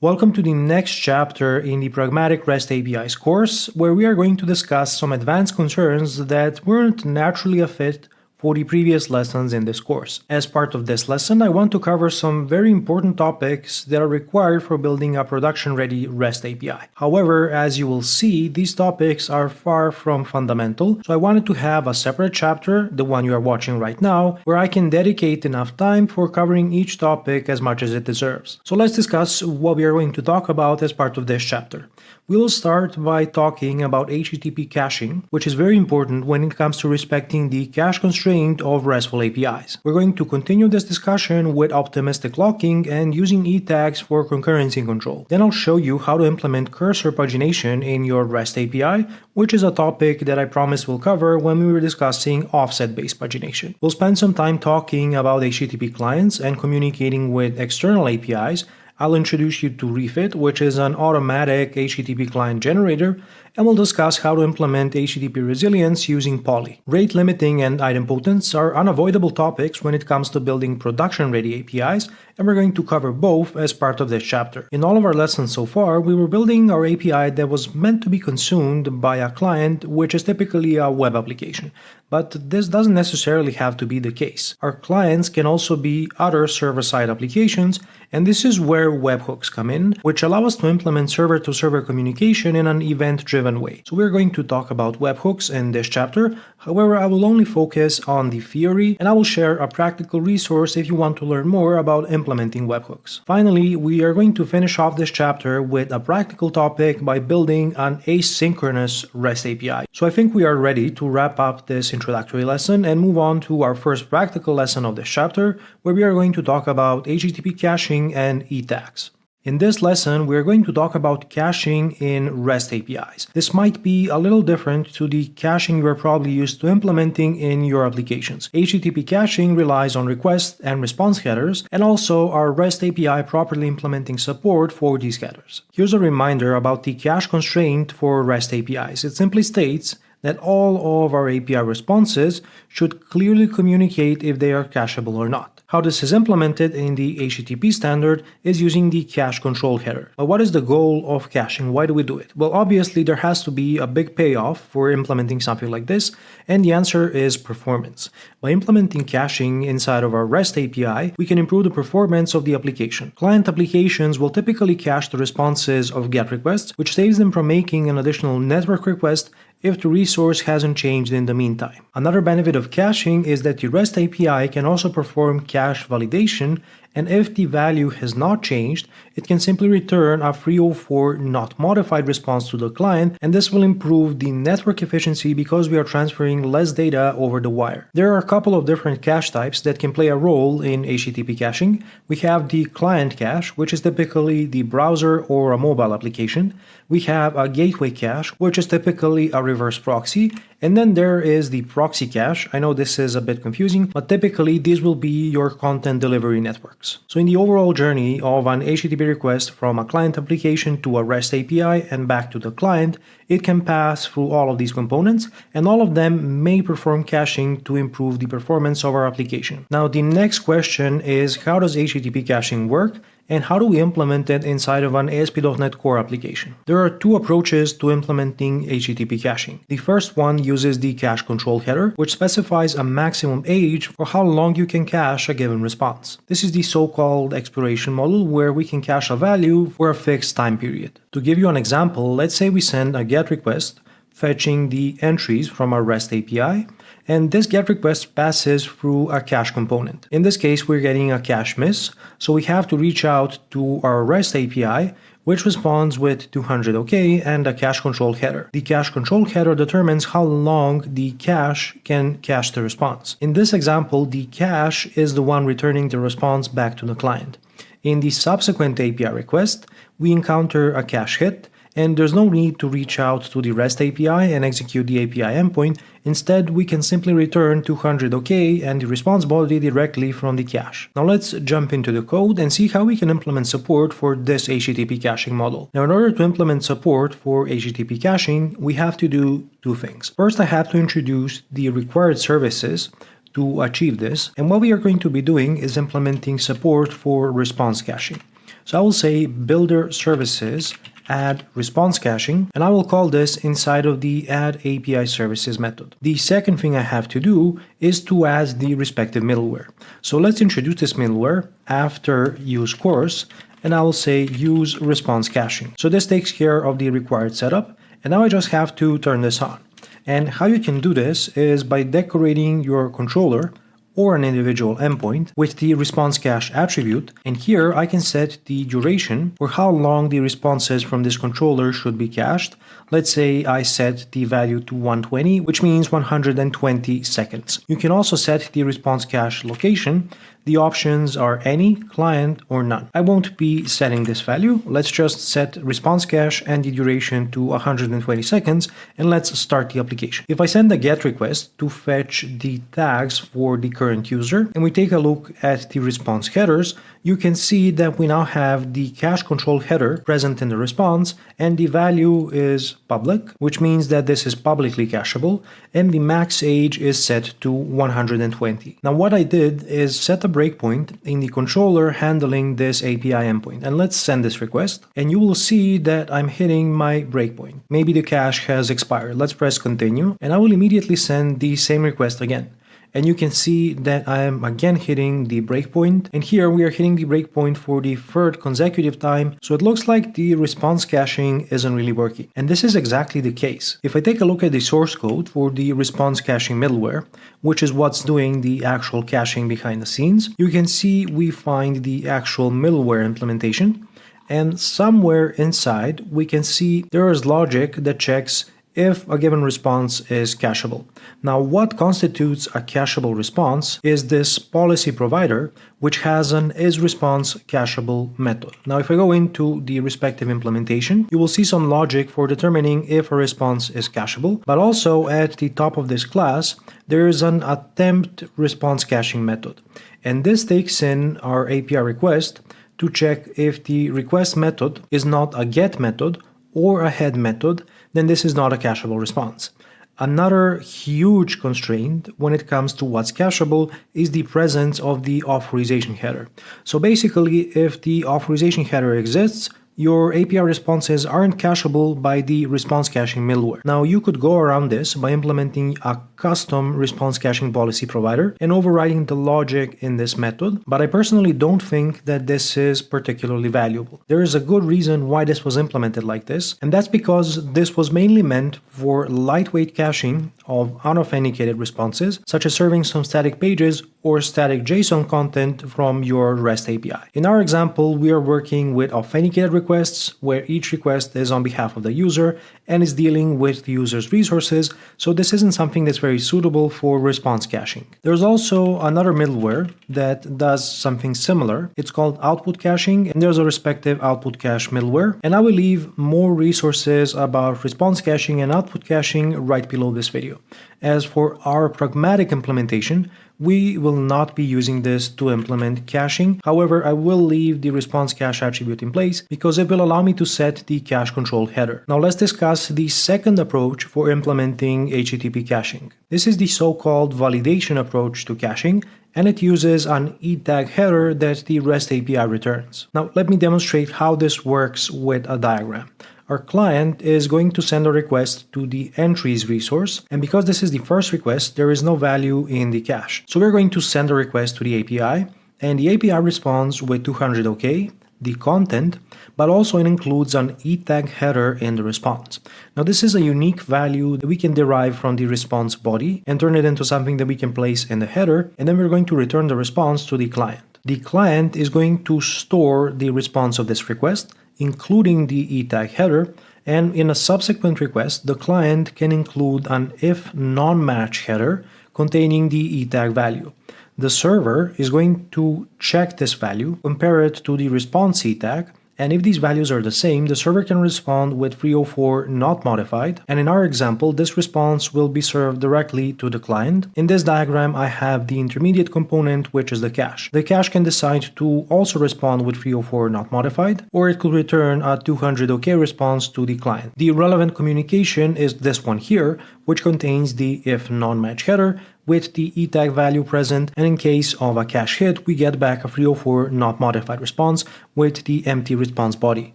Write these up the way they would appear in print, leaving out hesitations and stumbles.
Welcome to the next chapter in the Pragmatic REST APIs course, where we are going to discuss some advanced concerns that weren't naturally a fit for the previous lessons in this course. As part of this lesson, I want to cover some very important topics that are required for building a production-ready REST API. However, as you will see, these topics are far from fundamental, so I wanted to have a separate chapter, the one you are watching right now, where I can dedicate enough time for covering each topic as much as it deserves. So let's discuss what we are going to talk about as part of this chapter. We will start by talking about HTTP caching, which is very important when it comes to respecting the cache constraint of RESTful APIs. We're going to continue this discussion with optimistic locking and using e-tags for concurrency control. Then I'll show you how to implement cursor pagination in your REST API, which is a topic that I promised we'll cover when we were discussing offset-based pagination. We'll spend some time talking about HTTP clients and communicating with external APIs. I'll introduce you to Refit, which is an automatic HTTP client generator, and we'll discuss how to implement HTTP resilience using Poly. Rate limiting and idempotence are unavoidable topics when it comes to building production-ready APIs, and we're going to cover both as part of this chapter. In all of our lessons so far, we were building our API that was meant to be consumed by a client, which is typically a web application. But this doesn't necessarily have to be the case. Our clients can also be other server-side applications, and this is where webhooks come in, which allow us to implement server-to-server communication in an event-driven way. So we're going to talk about webhooks in this chapter. However, I will only focus on the theory, and I will share a practical resource if you want to learn more about implementing webhooks. Finally, we are going to finish off this chapter with a practical topic by building an asynchronous REST API. So I think we are ready to wrap up this introductory lesson and move on to our first practical lesson of this chapter, where we are going to talk about HTTP caching and e-tags. In this lesson, we are going to talk about caching in REST APIs. This might be a little different to the caching you are probably used to implementing in your applications. HTTP caching relies on request and response headers, and also our REST API properly implementing support for these headers. Here's a reminder about the cache constraint for REST APIs. It simply states that all of our API responses should clearly communicate if they are cacheable or not. How this is implemented in the HTTP standard is using the cache control header. But what is the goal of caching? Why do we do it? Well, obviously there has to be a big payoff for implementing something like this, and the answer is performance. By implementing caching inside of our REST API, we can improve the performance of the application. Client applications will typically cache the responses of GET requests, which saves them from making an additional network request if the resource hasn't changed in the meantime. Another benefit of caching is that the REST API can also perform cache validation, and if the value has not changed, it can simply return a 304 not modified response to the client, and this will improve the network efficiency because we are transferring less data over the wire. There are a couple of different cache types that can play a role in HTTP caching. We have the client cache, which is typically the browser or a mobile application. We have a gateway cache, which is typically a reverse proxy, and then there is the proxy cache. I know this is a bit confusing, but typically these will be your content delivery networks. So in the overall journey of an HTTP request from a client application to a REST API and back to the client, it can pass through all of these components, and all of them may perform caching to improve the performance of our application. Now the next question is, how does HTTP caching work? And how do we implement it inside of an ASP.NET Core application? There are two approaches to implementing HTTP caching. The first one uses the cache control header, which specifies a maximum age for how long you can cache a given response. This is the so-called exploration model, where we can cache a value for a fixed time period. To give you an example, let's say we send a GET request fetching the entries from our REST API, and this GET request passes through a cache component. In this case, we're getting a cache miss, so we have to reach out to our REST API, which responds with 200 OK and a cache control header. The cache control header determines how long the cache can cache the response. In this example, the cache is the one returning the response back to the client. In the subsequent API request, we encounter a cache hit, and there's no need to reach out to the REST API and execute the API endpoint. Instead, we can simply return 200 OK and the response body directly from the cache. Now let's jump into the code and see how we can implement support for this HTTP caching model. Now in order to implement support for HTTP caching, we have to do two things. First, I have to introduce the required services to achieve this, and what we are going to be doing is implementing support for response caching. So I will say builder services add response caching, and I will call this inside of the add API services method. The second thing I have to do is to add the respective middleware. So let's introduce this middleware after use course, and I will say use response caching. So this takes care of the required setup, and now I just have to turn this on. And how you can do this is by decorating your controller or an individual endpoint with the response cache attribute, and here I can set the duration for how long the responses from this controller should be cached. Let's say I set the value to 120, which means 120 seconds. You can also set the response cache location. The options are any, client, or none. I won't be setting this value. Let's just set response cache and the duration to 120 seconds, and let's start the application. If I send a GET request to fetch the tags for the current user, and we take a look at the response headers, you can see that we now have the cache control header present in the response, and the value is public, which means that this is publicly cacheable, and the max age is set to 120. Now what I did is set a breakpoint in the controller handling this API endpoint, and let's send this request, and you will see that I'm hitting my breakpoint. Maybe the cache has expired. Let's press continue, and I will immediately send the same request again. And you can see that I am again hitting the breakpoint, and here we are hitting the breakpoint for the third consecutive time, so it looks like the response caching isn't really working. And this is exactly the case. If I take a look at the source code for the response caching middleware, which is what's doing the actual caching behind the scenes, you can see we find the actual middleware implementation, and somewhere inside we can see there is logic that checks if a given response is cacheable. Now, what constitutes a cacheable response is this policy provider, which has an isResponse cacheable method. Now, if I go into the respective implementation, you will see some logic for determining if a response is cacheable, but also at the top of this class, there is an attempt response caching method. And this takes in our API request to check if the request method is not a GET method or a head method, then this is not a cacheable response. Another huge constraint when it comes to what's cacheable is the presence of the authorization header. So basically, if the authorization header exists, your API responses aren't cacheable by the response caching middleware. Now, you could go around this by implementing a custom response caching policy provider and overriding the logic in this method, but I personally don't think that this is particularly valuable. There is a good reason why this was implemented like this, and that's because this was mainly meant for lightweight caching of unauthenticated responses, such as serving some static pages or static JSON content from your REST API. In our example, we are working with authenticated requests, where each request is on behalf of the user and is dealing with the user's resources, so this isn't something that's very suitable for response caching. There's also another middleware that does something similar. It's called output caching, and there's a respective output cache middleware, and I will leave more resources about response caching and output caching right below this video. As for our pragmatic implementation, we will not be using this to implement caching. However, I will leave the response cache attribute in place because it will allow me to set the cache control header. Now let's discuss the second approach for implementing HTTP caching. This is the so-called validation approach to caching, and it uses an eTag header that the REST API returns. Now let me demonstrate how this works with a diagram. Our client is going to send a request to the entries resource, and because this is the first request, there is no value in the cache. So we're going to send a request to the API, and the API responds with 200 OK, the content, but also it includes an eTag header in the response. Now this is a unique value that we can derive from the response body and turn it into something that we can place in the header, and then we're going to return the response to the client. The client is going to store the response of this request, including the eTag header, and in a subsequent request, the client can include an if non-match header containing the eTag value. The server is going to check this value, compare it to the response eTag, and if these values are the same, the server can respond with 304 not modified, and in our example, this response will be served directly to the client. In this diagram, I have the intermediate component, which is the cache. The cache can decide to also respond with 304 not modified, or it could return a 200 OK response to the client. The relevant communication is this one here, which contains the if non-match header, with the ETag value present, and in case of a cache hit, we get back a 304 not modified response with the empty response body.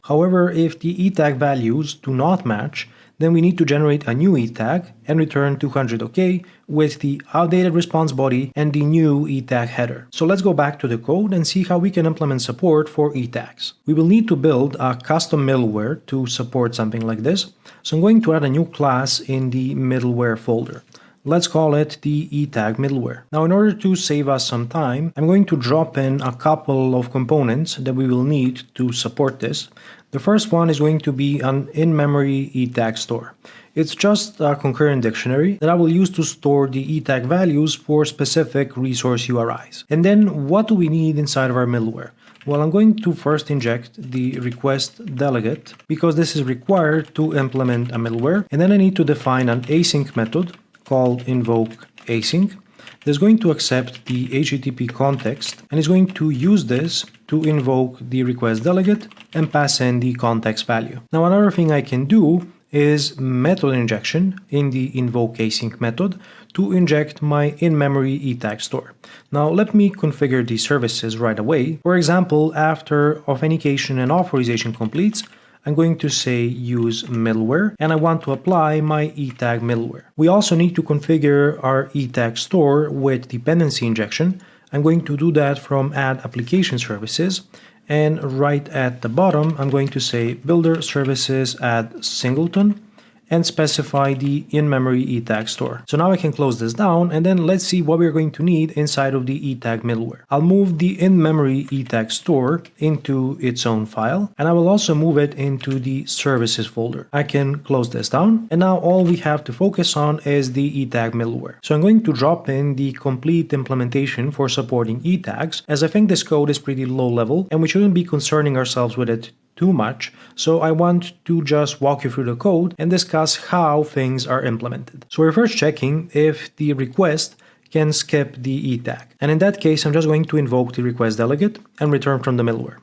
However, if the ETag values do not match, then we need to generate a new ETag and return 200 OK with the outdated response body and the new ETag header. So let's go back to the code and see how we can implement support for ETags. We will need to build a custom middleware to support something like this. So I'm going to add a new class in the middleware folder. Let's call it the ETag middleware. Now, in order to save us some time, I'm going to drop in a couple of components that we will need to support this. The first one is going to be an in-memory ETag store. It's just a concurrent dictionary that I will use to store the ETag values for specific resource URIs. And then what do we need inside of our middleware? Well, I'm going to first inject the request delegate because this is required to implement a middleware. And then I need to define an async method called invoke async. That's going to accept the HTTP context and is going to use this to invoke the request delegate and pass in the context value. Now, another thing I can do is method injection in the invoke async method to inject my in-memory ETag store. Now, let me configure these services right away. For example, after authentication and authorization completes, I'm going to say use middleware and I want to apply my ETag middleware. We also need to configure our ETag store with dependency injection. I'm going to do that from add application services, and right at the bottom I'm going to say builder services add singleton and specify the in-memory ETag store. So now I can close this down and then let's see what we're going to need inside of the ETag middleware. I'll move the in-memory ETag store into its own file and I will also move it into the services folder. I can close this down and now all we have to focus on is the ETag middleware. So I'm going to drop in the complete implementation for supporting ETags, as I think this code is pretty low level and we shouldn't be concerning ourselves with it too much, so I want to just walk you through the code and discuss how things are implemented. So we're first checking if the request can skip the ETag, and in that case I'm just going to invoke the request delegate and return from the middleware.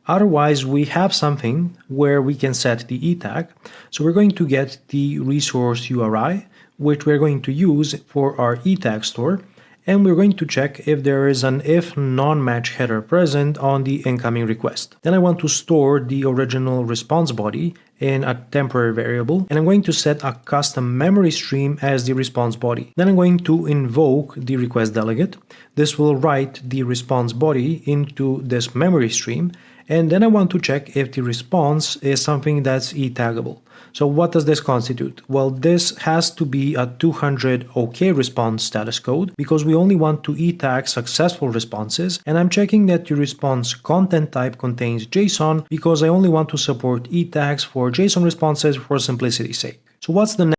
Otherwise, we have something where we can set the ETag, so we're going to get the resource URI, which we're going to use for our ETag store, and we're going to check if there is an if non-match header present on the incoming request. Then I want to store the original response body in a temporary variable, and I'm going to set a custom memory stream as the response body. Then I'm going to invoke the request delegate. This will write the response body into this memory stream, and then I want to check if the response is something that's ETagable. So what does this constitute? Well, this has to be a 200 OK response status code because we only want to ETag successful responses, and I'm checking that the response content type contains JSON because I only want to support ETags for JSON responses for simplicity's sake. So what's the next